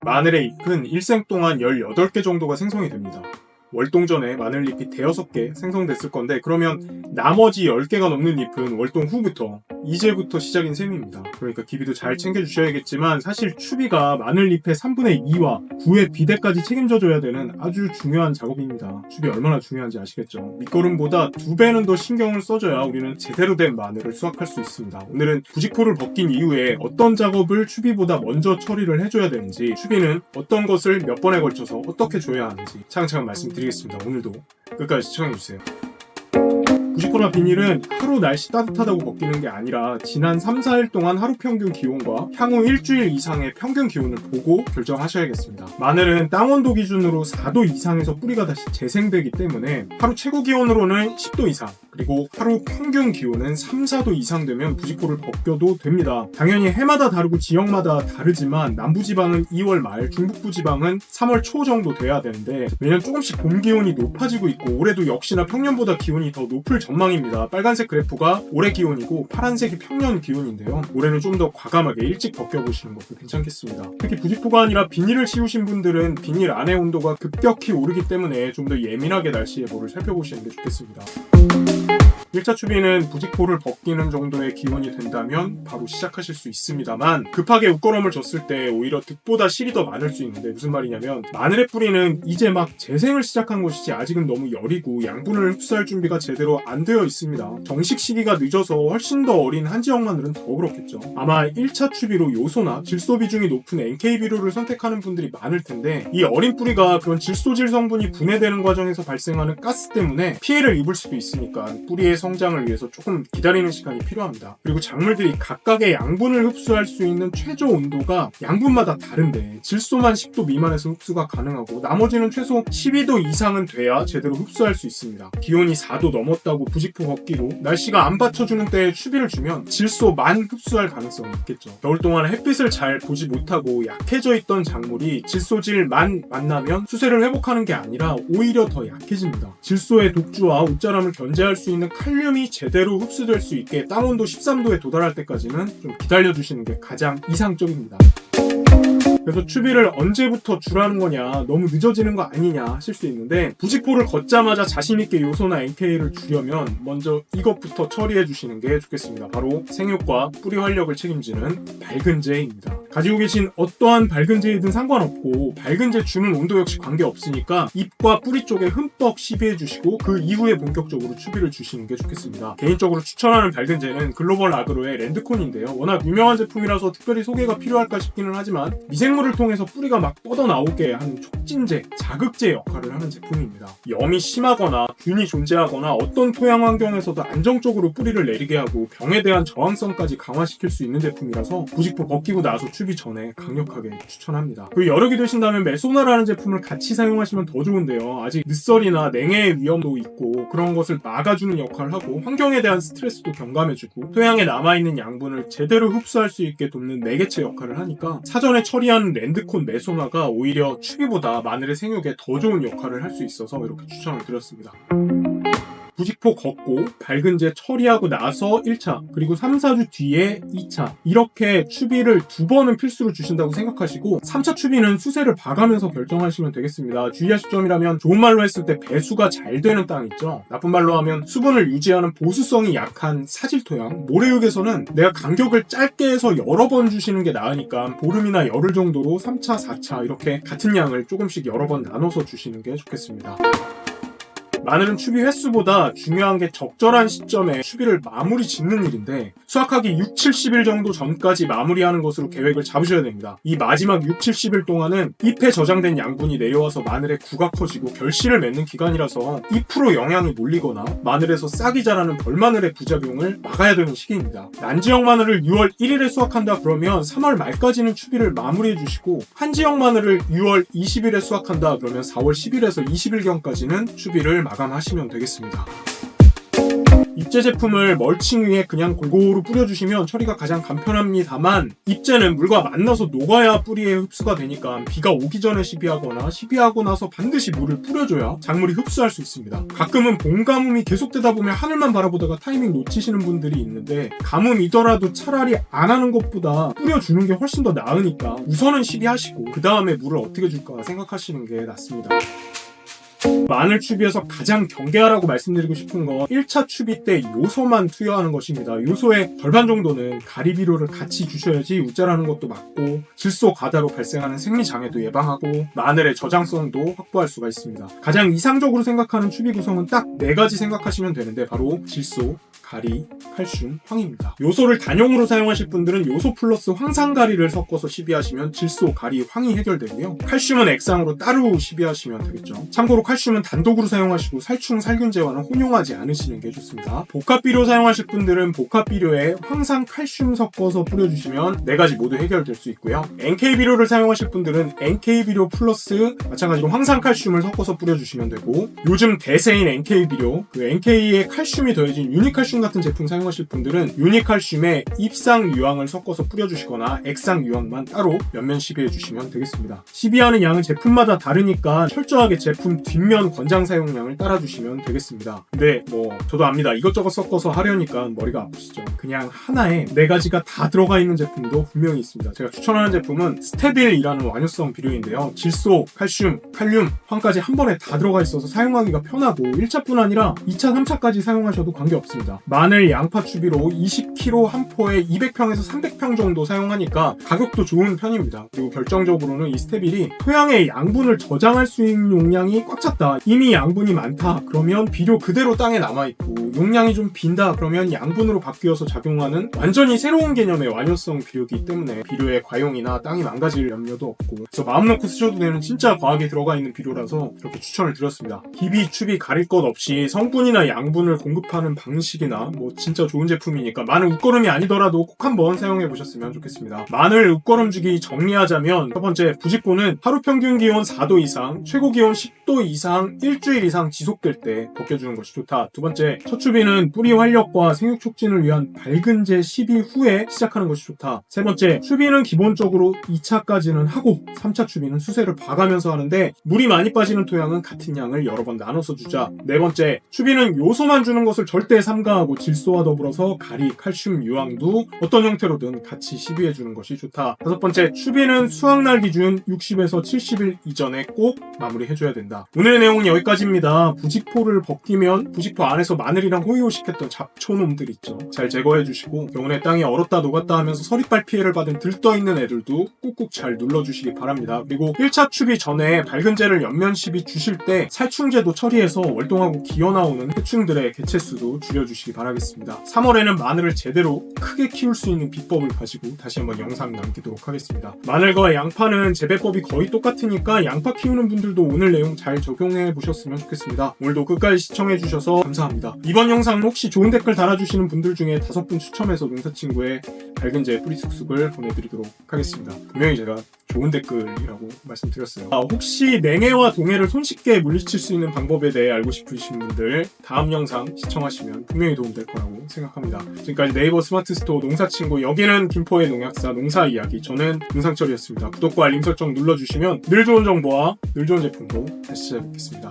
마늘의 잎은 일생 동안 18개 정도가 생성이 됩니다. 월동전에 마늘잎이 대여섯 개 생성됐을 건데, 그러면 나머지 10개가 넘는 잎은 월동 후부터, 이제부터 시작인 셈입니다. 그러니까 기비도 잘 챙겨주셔야겠지만, 사실 추비가 마늘잎의 3분의 2와 9의 비대까지 책임져줘야 되는 아주 중요한 작업입니다. 추비 얼마나 중요한지 아시겠죠? 밑거름보다 2배는 더 신경을 써줘야 우리는 제대로 된 마늘을 수확할 수 있습니다. 오늘은 부직포를 벗긴 이후에 어떤 작업을 추비보다 먼저 처리를 해줘야 되는지, 추비는 어떤 것을 몇 번에 걸쳐서 어떻게 줘야 하는지 차근차근 말씀드리겠습니다. 오늘도 끝까지 시청해주세요. 부직포나 비닐은 하루 날씨 따뜻하다고 벗기는 게 아니라 지난 3-4일 동안 하루 평균 기온과 향후 일주일 이상의 평균 기온을 보고 결정하셔야겠습니다. 마늘은 땅온도 기준으로 4도 이상에서 뿌리가 다시 재생되기 때문에 하루 최고 기온으로는 10도 이상, 그리고 하루 평균 기온은 3-4도 이상 되면 부직포를 벗겨도 됩니다. 당연히 해마다 다르고 지역마다 다르지만 남부지방은 2월 말, 중북부지방은 3월 초 정도 돼야 되는데, 매년 조금씩 봄 기온이 높아지고 있고 올해도 역시나 평년보다 기온이 더 높을 전망입니다. 빨간색 그래프가 올해 기온이고 파란색이 평년 기온인데요. 올해는 좀 더 과감하게 일찍 벗겨보시는 것도 괜찮겠습니다. 특히 부직포가 아니라 비닐을 씌우신 분들은 비닐 안의 온도가 급격히 오르기 때문에 좀 더 예민하게 날씨 예보를 살펴보시는 게 좋겠습니다. 1차 추비는 부직포를 벗기는 정도의 기온이 된다면 바로 시작하실 수 있습니다만, 급하게 웃거럼을 줬을 때 오히려 득보다 실이 더 많을 수 있는데, 무슨 말이냐면 마늘의 뿌리는 이제 막 재생을 시작한 것이지 아직은 너무 여리고 양분을 흡수할 준비가 제대로 안 되어 있습니다. 정식 시기가 늦어서 훨씬 더 어린 한지역 마늘은 더 그렇겠죠. 아마 1차 추비로 요소나 질소 비중이 높은 NK 비료를 선택하는 분들이 많을 텐데, 이 어린 뿌리가 그런 질소질 성분이 분해되는 과정에서 발생하는 가스 때문에 피해를 입을 수도 있으니까 뿌리의 성장을 위해서 조금 기다리는 시간이 필요합니다. 그리고 작물들이 각각의 양분을 흡수할 수 있는 최저 온도가 양분마다 다른데, 질소만 10도 미만에서 흡수가 가능하고 나머지는 최소 12도 이상은 돼야 제대로 흡수할 수 있습니다. 기온이 4도 넘었다고 부직포 벗기로 날씨가 안 받쳐주는 때에 추비를 주면 질소만 흡수할 가능성이 있겠죠. 겨울 동안 햇빛을 잘 보지 못하고 약해져 있던 작물이 질소질만 만나면 수세를 회복하는 게 아니라 오히려 더 약해집니다. 질소의 독주와 옷자람을 견제할 수 있는 칼륨이 제대로 흡수될 수 있게 땅온도 13도에 도달할 때까지는 좀 기다려주시는 게 가장 이상적입니다. 그래서 추비를 언제부터 주라는 거냐, 너무 늦어지는 거 아니냐 하실 수 있는데, 부직포를 걷자마자 자신있게 요소나 NK를 주려면 먼저 이것부터 처리해 주시는 게 좋겠습니다. 바로 생육과 뿌리 활력을 책임지는 밝은제입니다. 가지고 계신 어떠한 밝은제이든 상관없고, 밝은제 주는 온도 역시 관계없으니까 잎과 뿌리 쪽에 흠뻑 시비해 주시고 그 이후에 본격적으로 추비를 주시는 게 좋겠습니다. 개인적으로 추천하는 밝은제는 글로벌 아그로의 랜드콘인데요. 워낙 유명한 제품이라서 특별히 소개가 필요할까 싶기는 하지만, 미생물을 통해서 뿌리가 막 뻗어나오게 하는 촉진제, 자극제 역할을 하는 제품입니다. 염이 심하거나 균이 존재하거나 어떤 토양 환경에서도 안정적으로 뿌리를 내리게 하고 병에 대한 저항성까지 강화시킬 수 있는 제품이라서 부직포 벗기고 나서 추비 전에 강력하게 추천합니다. 그리고 여력이 되신다면 메소나라는 제품을 같이 사용하시면 더 좋은데요. 아직 늦설이나 냉해의 위험도 있고 그런 것을 막아주는 역할을 하고, 환경에 대한 스트레스도 경감해주고 토양에 남아있는 양분을 제대로 흡수할 수 있게 돕는 매개체 역할을 하니까, 사전에 처리한 랜드콘 메소나가 오히려 추비보다 마늘의 생육에 더 좋은 역할을 할 수 있어서 이렇게 추천을 드렸습니다. 부직포 걷고 밝은제 처리하고 나서 1차, 그리고 3-4주 뒤에 2차, 이렇게 추비를 2번은 필수로 주신다고 생각하시고 3차 추비는 수세를 봐가면서 결정하시면 되겠습니다. 주의하실 점이라면, 좋은 말로 했을 때 배수가 잘 되는 땅 있죠. 나쁜 말로 하면 수분을 유지하는 보수성이 약한 사질토양, 모래육에서는 내가 간격을 짧게 해서 여러 번 주시는 게 나으니까 보름이나 열흘 정도로 3차, 4차 이렇게 같은 양을 조금씩 여러 번 나눠서 주시는 게 좋겠습니다. 마늘은 추비 횟수보다 중요한 게 적절한 시점에 추비를 마무리 짓는 일인데, 수확하기 6-70일 정도 전까지 마무리하는 것으로 계획을 잡으셔야 됩니다. 이 마지막 6-70일 동안은 잎에 저장된 양분이 내려와서 마늘의 구가 커지고 결실을 맺는 기간이라서 잎으로 영향이 몰리거나 마늘에서 싹이 자라는 벌마늘의 부작용을 막아야 되는 시기입니다. 난지역 마늘을 6월 1일에 수확한다 그러면 3월 말까지는 추비를 마무리해 주시고, 한지역 마늘을 6월 20일에 수확한다 그러면 4월 10일에서 20일경까지는 추비를 마감하시면 되겠습니다. 이 입제 제품을 멀칭 위에 그냥 골고루 뿌려주시면 처리가 가장 간편합니다만, 입제는 물과 만나서 녹아야 뿌리에 흡수가 되니까 비가 오기 전에 시비하거나 시비하고 나서 반드시 물을 뿌려줘야 작물이 흡수할 수 있습니다. 가끔은 봄 가뭄이 계속되다 보면 하늘만 바라보다가 타이밍 놓치시는 분들이 있는데, 가뭄이더라도 차라리 안 하는 것보다 뿌려주는 게 훨씬 더 나으니까 우선은 시비하시고 그 다음에 물을 어떻게 줄까 생각하시는 게 낫습니다. 마늘 추비에서 가장 경계하라고 말씀드리고 싶은 건 1차 추비 때 요소만 투여하는 것입니다. 요소의 절반 정도는 가리비료를 같이 주셔야지 우짜라는 것도 막고 질소 과다로 발생하는 생리장애도 예방하고 마늘의 저장성도 확보할 수가 있습니다. 가장 이상적으로 생각하는 추비 구성은 딱 4가지 생각하시면 되는데, 바로 질소, 가리, 칼슘, 황입니다. 요소를 단용으로 사용하실 분들은 요소 플러스 황산가리를 섞어서 시비하시면 질소, 가리, 황이 해결되고요. 칼슘은 액상으로 따로 시비하시면 되겠죠. 참고로 칼슘은 단독으로 사용하시고 살충, 살균제와는 혼용하지 않으시는 게 좋습니다. 복합비료 사용하실 분들은 복합비료에 황산, 칼슘 섞어서 뿌려주시면 4가지 모두 해결될 수 있고요. NK비료를 사용하실 분들은 NK비료 플러스 마찬가지로 황산, 칼슘을 섞어서 뿌려주시면 되고, 요즘 대세인 NK비료, 그 NK에 칼슘이 더해진 유니칼슘 같은 제품 사용하실 분들은 유니칼슘에 입상 유황을 섞어서 뿌려주시거나 액상 유황만 따로 옆면 시비해 주시면 되겠습니다. 시비하는 양은 제품마다 다르니까 철저하게 제품 뒷면 권장 사용량을 따라주시면 되겠습니다. 근데 저도 압니다. 이것저것 섞어서 하려니까 머리가 아프시죠. 그냥 하나에 4가지가 다 들어가 있는 제품도 분명히 있습니다. 제가 추천하는 제품은 스테빌이라는 완효성 비료인데요. 질소, 칼슘, 칼륨, 황까지 한 번에 다 들어가 있어서 사용하기가 편하고 1차뿐 아니라 2차, 3차까지 사용하셔도 관계없습니다. 마늘, 양파 추비로 20kg 한 포에 200평에서 300평 정도 사용하니까 가격도 좋은 편입니다. 그리고 결정적으로는 이 스테빌이 토양의 양분을 저장할 수 있는 용량이 꽉 찼다, 이미 양분이 많다 그러면 비료 그대로 땅에 남아있고, 용량이 좀 빈다 그러면 양분으로 바뀌어서 작용하는 완전히 새로운 개념의 완효성 비료이기 때문에 비료의 과용이나 땅이 망가질 염려도 없고, 그래서 마음 놓고 쓰셔도 되는 진짜 과학이 들어가 있는 비료라서 이렇게 추천을 드렸습니다. 기비, 추비 가릴 것 없이 성분이나 양분을 공급하는 방식이나 진짜 좋은 제품이니까 마늘 웃거름이 아니더라도 꼭 한번 사용해 보셨으면 좋겠습니다. 마늘 웃거름 주기 정리하자면, 첫 번째, 부직포는 하루 평균 기온 4도 이상, 최고 기온 10도 이상 일주일 이상 지속될 때 벗겨주는 것이 좋다. 두 번째, 첫 추비는 뿌리 활력과 생육 촉진을 위한 밝은제 시비 후에 시작하는 것이 좋다. 세 번째, 추비는 기본적으로 2차까지는 하고 3차 추비는 수세를 봐가면서 하는데, 물이 많이 빠지는 토양은 같은 양을 여러 번 나눠서 주자. 네 번째, 추비는 요소만 주는 것을 절대 삼가하고 질소와 더불어서 가리, 칼슘, 유황도 어떤 형태로든 같이 시비해주는 것이 좋다. 다섯 번째, 추비는 수확날 기준 60에서 70일 이전에 꼭 마무리해줘야 된다. 오늘의 내용은 여기까지입니다. 부직포를 벗기면 부직포 안에서 마늘이랑 호이호식했던 잡초놈들 있죠. 잘 제거해주시고, 병원에 땅이 얼었다 녹았다 하면서 서리빨 피해를 받은 들떠있는 애들도 꾹꾹 잘 눌러주시기 바랍니다. 그리고 1차 추비 전에 밝은제를 옆면 시비 주실 때 살충제도 처리해서 월동하고 기어나오는 해충들의 개체수도 줄여주시기 바라겠습니다. 3월에는 마늘을 제대로 크게 키울 수 있는 비법을 가지고 다시 한번 영상 남기도록 하겠습니다. 마늘과 양파는 재배법이 거의 똑같으니까 양파 키우는 분들도 오늘 내용 잘 적용해 보셨으면 좋겠습니다. 오늘도 끝까지 시청해 주셔서 감사합니다. 이번 영상 혹시 좋은 댓글 달아주시는 분들 중에 5분 추첨해서 농사친구의 밝은제 뿌리 쑥쑥을 보내드리도록 하겠습니다. 분명히 제가 좋은 댓글이라고 말씀드렸어요. 혹시 냉해와 동해를 손쉽게 물리칠 수 있는 방법에 대해 알고 싶으신 분들 다음 영상 시청하시면 분명히 도움될 거라고 생각합니다. 지금까지 네이버 스마트 스토어 농사친구, 여기는 김포의 농약사 농사이야기, 저는 문상철이었습니다. 구독과 알림 설정 눌러주시면 늘 좋은 정보와 늘 좋은 제품으로 다시 찾아뵙겠습니다.